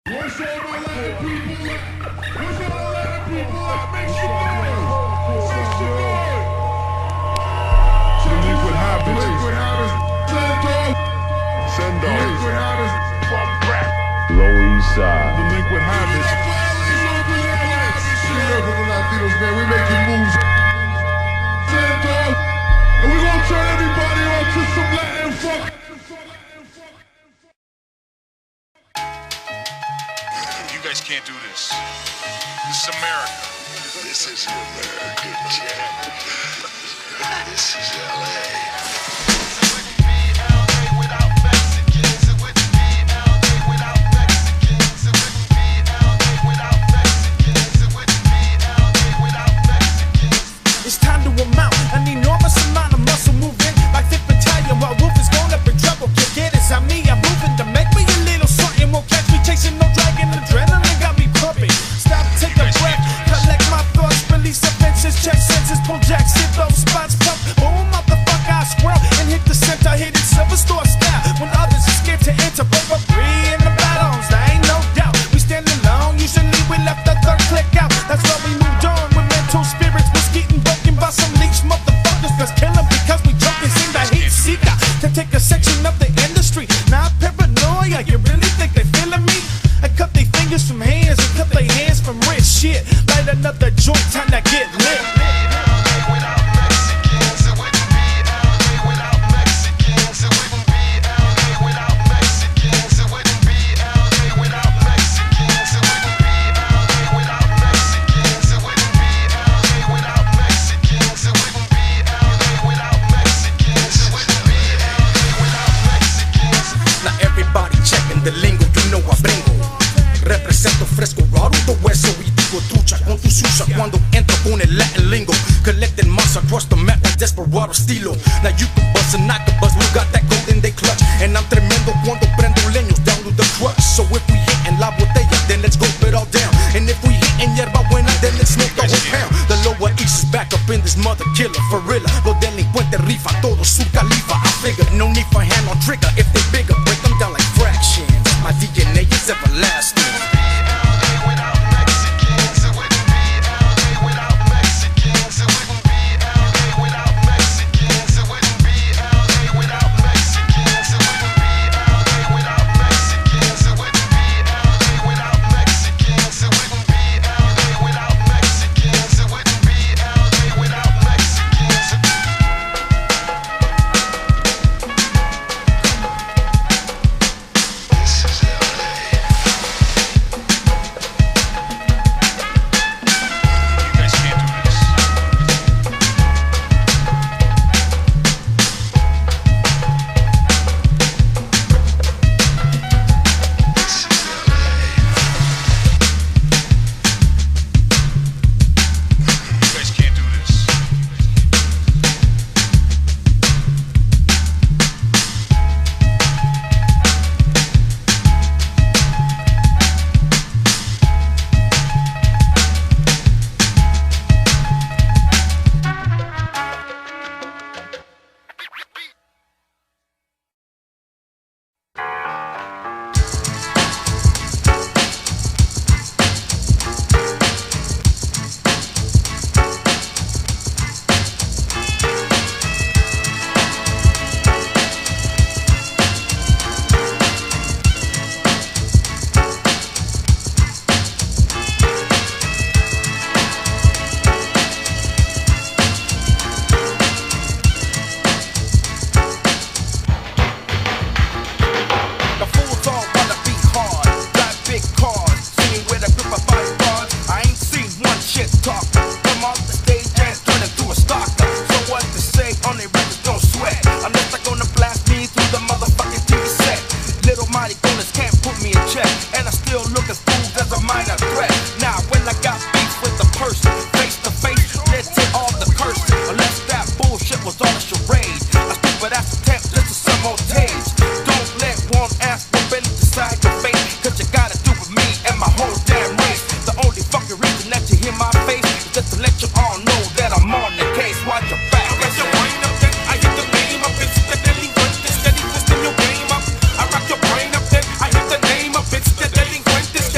What's all my Latin people at? What's all my Latin people at? Make some noise! Make some noise! Liquid habits. Liquid habits. Send those. Liquid habits. Lower East Side. The liquid habits. Latinos, man, we making moves. Send those. And we gonna turn everybody on to some Latin fuck. You guys can't do this. This is America. This is America, Jack. This is LA. It's time to amount an enormous amount of muscle moving like Fifth Battalion. While Wolf is going up in trouble, kick it. It's on me, I'm moving to make me a little something. Won't catch me chasing no dragon. Adrenaline got me pumping. Stop, take a breath, collect my thoughts, release offenses, check senses, pull jacks, hit those spots, pump. Boom, motherfucker, I swirl and hit the center, hit it silver store style. When others are scared to enter, break up free in the battles. There ain't no doubt. We stand alone. Usually we left the third click out. That's why we moved on with mental spirits. Was getting broken by some leech motherfuckers. Let's kill them because we joking. Seem the heat seeker to take a section of the industry. Not paranoia. You really think they feeling me? I cut their fingers from hands and cut their hands from wrist. Shit, light another joint, time to get lit. Now everybody checking the lingo, you know I bringo. Represento fresco, raro de hueso y digo trucha con tu suya cuando entro con el Latin lingo. Collecting massa across the map like desperado estilo. Now you can bust and I can bust, we got that gold in they clutch. And I'm tremendo cuando prendo leños down to the crush. So if we hitting la botella, then let's go it all down. And if we hitting yerba buena, then let's smoke the whole pound. The lower east is back up in this mother killer for real. Los delincuentes rifa, todo su califa. I figured no need for hand on trigger. If they bigger, break them down like fractions. My DNA is everlasting. Steady twisting your game up. I rock your brain up, then I hit the name up. It's the delinquentes.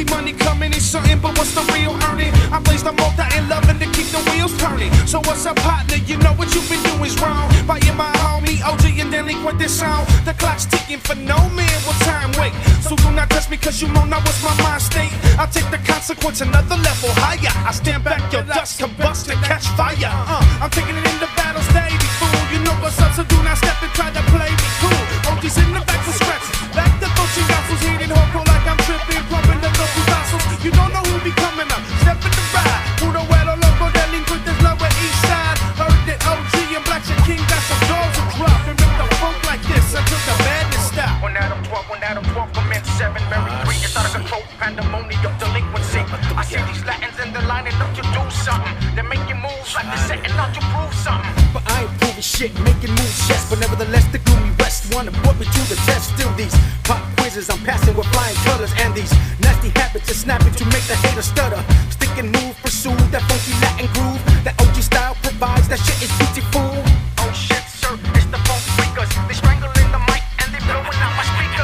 keep money coming is something, but what's the real earning? I place the multi and loving to keep the wheels turning. So what's up, partner? You know what you've been doing's wrong. Buying my homie OG and delinquent this song. The clock's ticking for no man, will time wait? So do not test me, cause you know not what's my mind state. I'll take the consequence another level higher. I stand back, your dust combust and catch fire. I'm taking it in the battle stage, fool. You know what's up, so do not step and try to play me cool. OG's in the back for scratches. Back the coaching gospels, hitting hardcore like I'm tripping, pumping the local fossils. You don't know who be coming up. Step in the ride. Puro Welo Loco, delinquent is lower east side. Heard that OG and Black King got some doors to drop and rip the funk like this until the madness stop. When Adam 12 commence 7, Mary 3, it's out of control, pandemonium, delinquency. I see these Latins and they're lining up to do something. They're making moves like they're setting out to prove something. But I ain't proving shit, making moves, yes. But nevertheless, the gloomy West wanna put me to the test. Still these pop quizzes I'm passing with flying colors, and these nasty habits are snapping to make the hater stutter. Stick and move, pursue that funky Latin groove. That OG style provides, that shit is beautiful. Oh shit, sir, it's the funk freakers. They strangling the mic and they blowing out my speakers.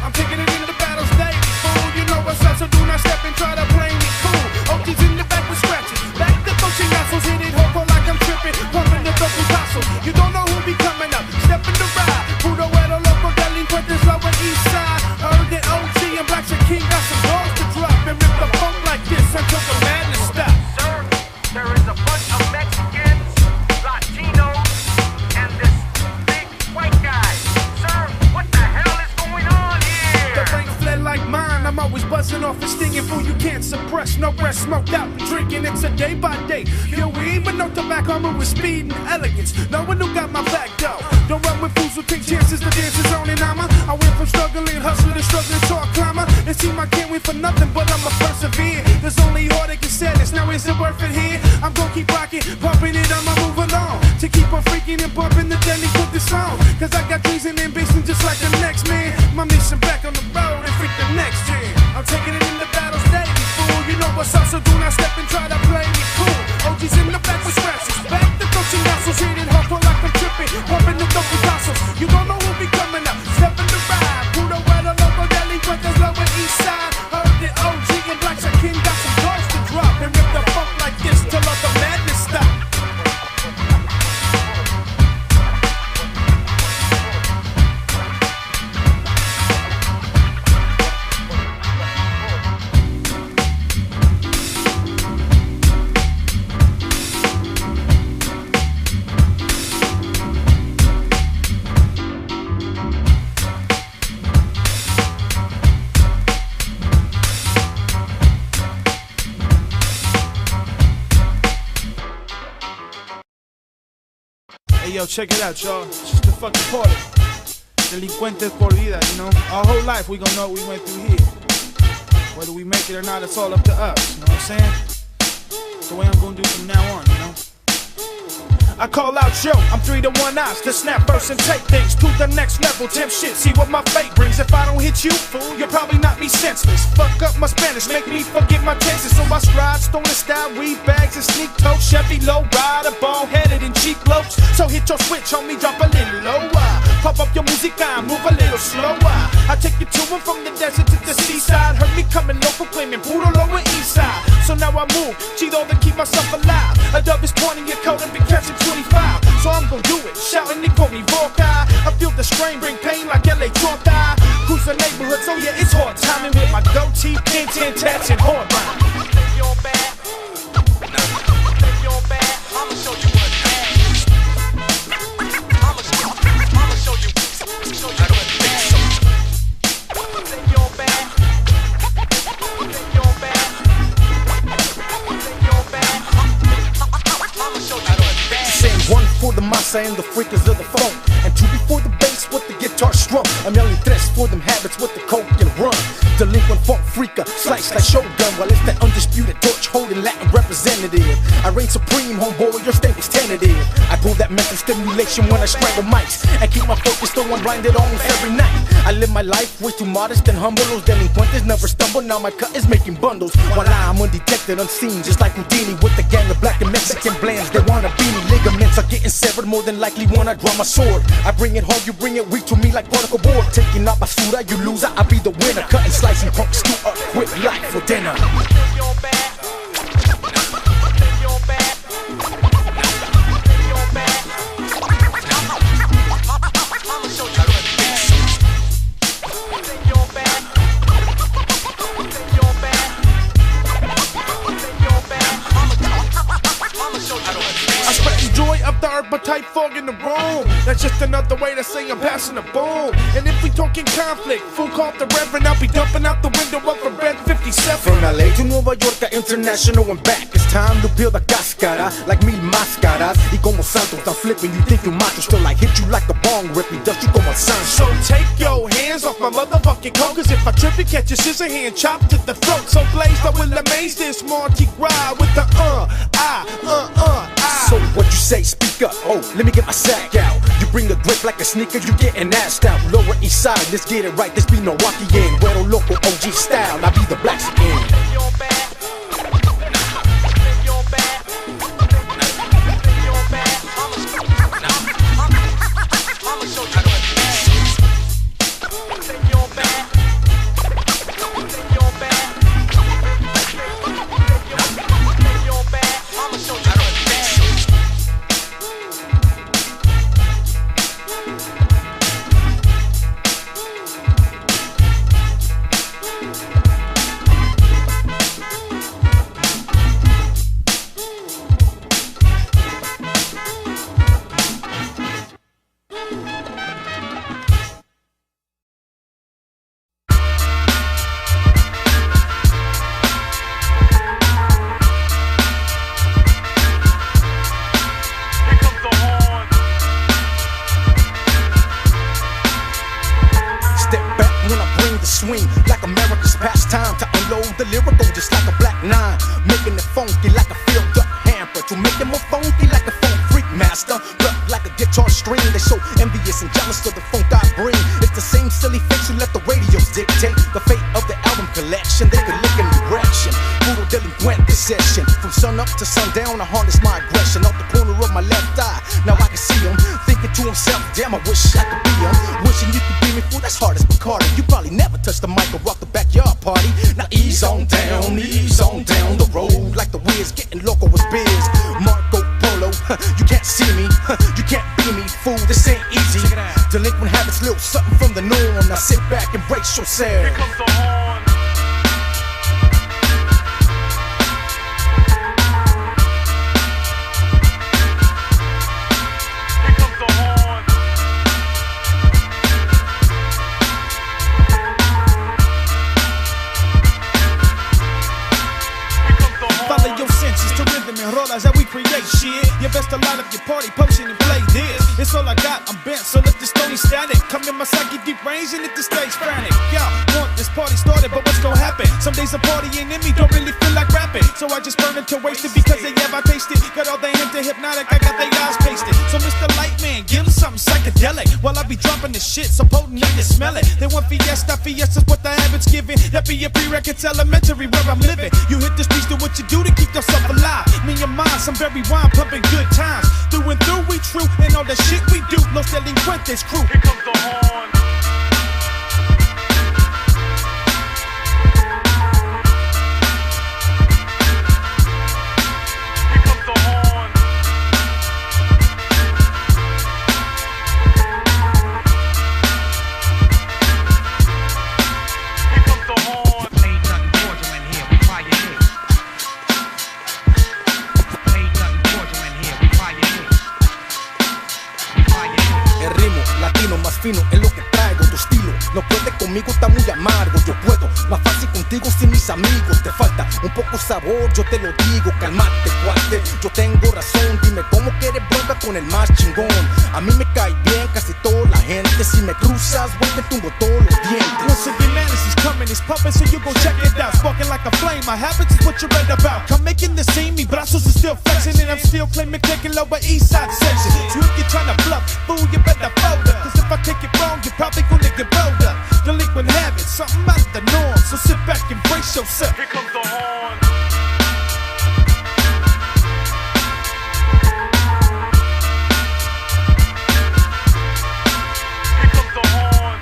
I'm taking it in the battle stage, fool. You know what's up, so do not step and try to play me cool. OG's in the back with scratches. Back the coaching assholes, hit it hardcore like I'm tripping, pumping the double tassel. You don't know who be coming up. Step in the ride. Puro Welo Loco, delinquent is lower east side. Heard that OG and Black King got some doors to drop and rip the funk like this until the madness stop. Sir, there is a bunch of Mexicans, Latinos, and this big white guy. Sir, what the hell is going on here? The brain fled like mine. I'm always buzzing off and stinging, fool. You can't suppress. No rest, smoked out, drinking. It's a day by day. Yo, we even know tobacco armor with speed and elegance. No one who got my back though. Don't run with fools who take chances. The dance is on and I went from struggling, hustling to struggling to a climber. It seems I can't win for nothing, but I'ma persevere. There's only heartache and sadness. Now is it worth it here? I'm gonna keep rocking, pumping it. I'ma move along to keep on freaking and bumping the Denny put this on. Cause I got dreams and ambition just like the next man. My mission back on the road and freak the next gen. I'm taking it in the battle stage, fool. You know what's up, so do not step and try to play me cool. OG's in the back with scratches. Back the coaching muscles, hitting hardcore like I'm tripping, pumping the double tassels. You don't know who be coming up. Step in the ride. Puro Welo Loco, delinquent is lower east side. Heard that OG and Black King got some doors to drop and rip the funk like this till all the madness stop. Hey yo, check it out, y'all. It's just the fucking party. Delincuentes por vida, you know. Our whole life we gon' know what we went through here. Whether we make it or not, it's all up to us. You know what I'm saying? It's the way I'm gonna do from now on, you know. I call out yo, I'm 3 to 1 eyes to snap first and take things to the next level. Tempt shit, see what my fate brings. If I don't hit you, fool, you'll probably knock me senseless. Fuck up my Spanish, make me forget my tenses. So I stride, stolen style, weed bags and sneak totes. Chevy low rider, ball headed and cheap lopes. So hit your switch on me, drop a little lower. Pop up your musica, move a little slower. I take you to and from the desert to the seaside. Heard me coming local, claiming Puro Lower East Side. So now I move, chido to keep myself alive. A dub is pointing your coat and be catching 25. So I'm gon' do it, shouting, they call me Volca. I feel the strain, bring pain like L.A. Torta. Cruise the neighborhood, so yeah, it's hard timing with my goatee, pin, tats, and hard rhyme. Think you're bad? Think you're bad? I'ma show you what's bad. I'ma show you what's bad. Think you're bad? Think you're bad? Think you're bad? I'ma show you what's bad. Saying one for the masa and the freakers of the phone, and two before the bass with the guitar strum. I'm yelling tres for them habits with the coke and rum. Delinquent funk freaker, slice like Shogun, while it's that undisputed torch holding Latin representative. I reign supreme, homeboy, your state was tentative. I pull that mental stimulation when I strangle mics, and keep my focus so I'm blinded almost every night. I live my life way too modest and humble. Those delinquentes never stumble, now my cut is making bundles. While I'm undetected, unseen, just like Houdini with the gang of black and Mexican blends. They wanna be me, ligaments are getting severed, more than likely when I draw my sword. I bring it home, you bring it weak to me like particle board. Taking out basura, you loser, I be the winner. Cutting slice advising punks to quit life for dinner. Appetite fog in the room. That's just another way to say I'm passing the boom. And if we talking conflict, full call the reverend, I'll be dumping out the window of a red 57. From LA to Nueva York, international and back. It's time to build a cáscara like mil máscaras. Y como Santos, I'm flipping. You think you macho, still I hit you like a bong rip me, dust you como Sancho. So take your hands off my motherfucking coat, cause if I trip you, catch your scissor hand, chop to the throat. So blazed, I will amaze this Mardi Gras with the So what you say, speak up, oh, let me get my sack out. You bring a grip like a sneaker, you getting assed out. Lower east side, let's get it right, this be Milwaukee-in. Güero loco, OG style, I be the black skin. Swing like America's pastime to unload the lyrical just like a black nine, making it funky like a filled up hamper to make it more funky like a funk freak master. But like a guitar string, they so envious and jealous of the funk I bring. It's the same silly face who let the radios dictate the fate of the album collection. They could look in direction, brutal delinquent possession. From sun up to sundown, I harness my aggression out the corner of my left eye. Now I can see him thinking to himself, damn, I wish I could be him. Wishing you could be me, fool, that's hard as Bacardi. You probably never touched the mic or rock the backyard party. Now ease on down the road like the whiz, getting loco with biz. Marco Polo, you can't see me, you can't be me, fool, this ain't easy. Delinquent habits, little something from the norm. Now sit back and brace yourself. Here comes the horn. Rollers that we create shit. You best to light up your party potion and play this. It's all I got, I'm bent, so let the stony static come in my psyche deep range and hit the stage frantic. Y'all want this party started, but what's gonna happen? Some days a party ain't in me, don't really feel like rapping. So I just burn it to waste it because they ever tasted. Got all they into hypnotic, I got their eyes pasted. So Mr. Lightman, give them something psychedelic while I be dropping the shit so potent they can smell it. They want fiesta's what the habit's giving. That be a prereq, it's elementary where I'm living. You hit the streets, do what you do to keep yourself alive. Me and mine, some very wine, pumping good times. Through and through, we true, and all the shit we do. Los Delincuentes crew. Here comes the horn. Here comes the horn. Here comes the horn. Ain't nothing cordial in here, we fire here. Ain't nothing cordial in here, we fire here. El ritmo latino más fino es lo que traigo. Tu estilo no puede conmigo, está muy amargo. Yo puedo más fácil contigo sin mis amigos. Te falta un poco sabor, yo te lo digo. Calmate, cuate, yo tengo razón. Dime cómo quieres bronca con el más chingón. A mí me cae bien casi toda la gente. Si me cruzas, voy te tumbo todos los dientes. Once again, madness is coming, it's pumping, so you gon' check it out. Sparking like a flame, my habits is what you read about. Come making the scene, me brazos are still flexing, and I'm still claiming clicking lower east side section. So if you're trying to bluff, fool, you better fold up. Cause if I take it wrong, you're probably gonna get rolled up. Delinquent habits, something out the norm. So sit back and brace yourself. Here comes the horn. Here comes the horn.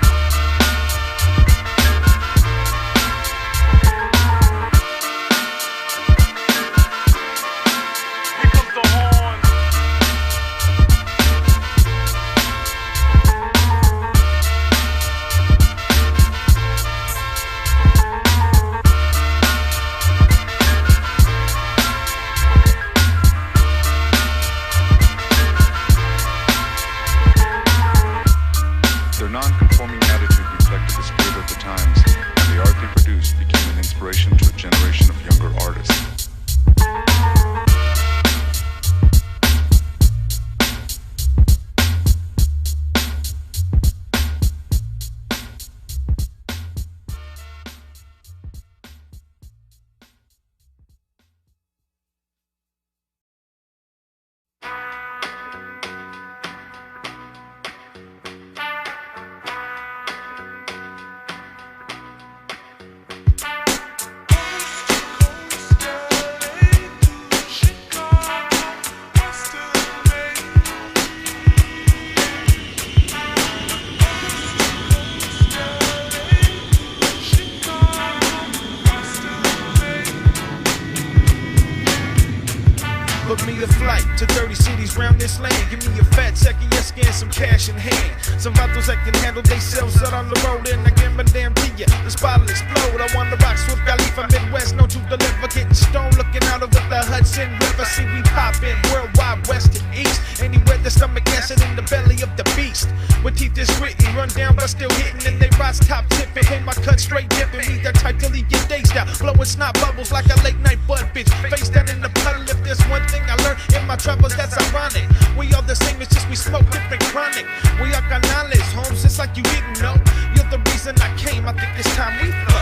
flight to dirty cities round this land. Give me a fat second, yes, scan some cash in hand. Some vatos that can handle themselves out on the road, and I give a damn to ya. The spot'll explode. I want the rock Swift Khalifa, Midwest, no to deliver. Getting stoned, looking out over the Hudson River. See, we poppin' worldwide, west to east. Anywhere the stomach acid in the belly of the beast. With teeth is gritty, run down but still hitting. And they rise top tipping, hold my cut straight dipping. Me that type till he get dazed out, blowing snot bubbles like a late night bud bitch. Face down in the puddle. If there's one thing I learned in my travels, that's ironic. We all the same, it's just we smoke different chronic. We are canales, homes, it's like you didn't know. You're the reason I came, I think it's time we flow.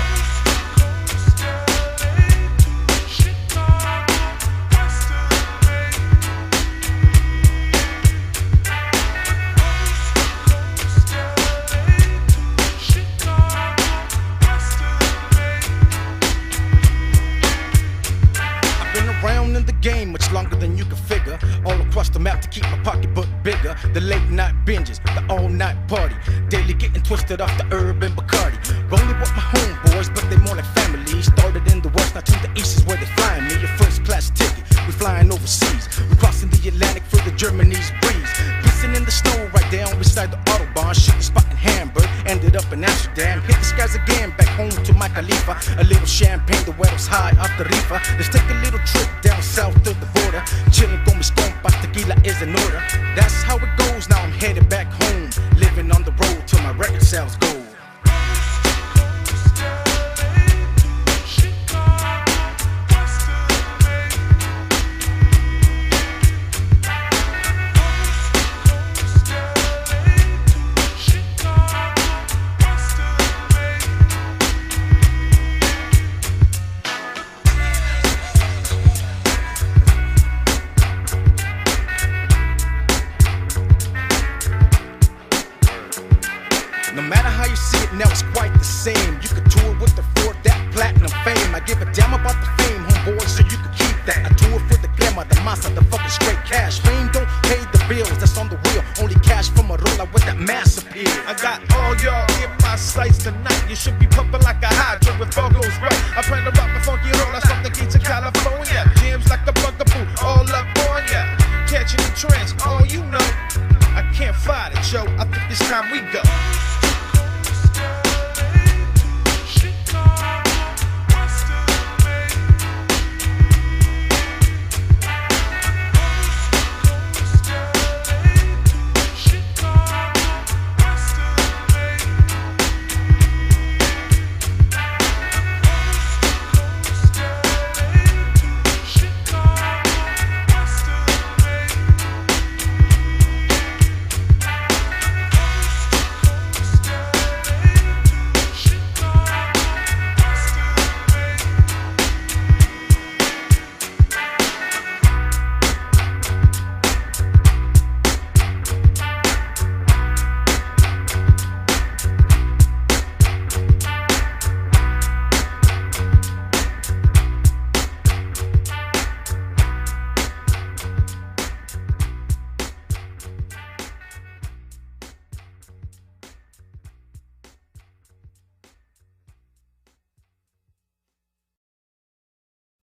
Game much longer than you can figure. All across the map to keep my pocketbook bigger. The late night binges, the all night party. Daily getting twisted off the herb and Bacardi. Rolling with my homeboys, but they more like family. Started in the west, now to the east is where they flying me. A first class ticket, we flying overseas. We crossing the Atlantic for the Germany's breeze. Pissing in the snow right down beside the Autobahn. Shit the spot in Hamburg, ended up in Amsterdam. Hit the skies again, back home to my Khalifa. A little champagne, the weather's high off the reefer. Let's take a little trip down south to the border. Chillin' con mis compas, tequila is in order. That's how it goes, now I'm headed back home. Living on the road till my record sales go. No matter how you see it, now it's quite the same. You could tour with the Ford, that platinum fame. I give a damn about the fame, homeboy, so you could keep that. I tour for the glamour, the massa, the fucking straight cash. Fame don't pay the bills, that's on the real. Only cash from a roller with that mass appeal. I got all y'all in my sights tonight. You should be pumping like a hydrant with fog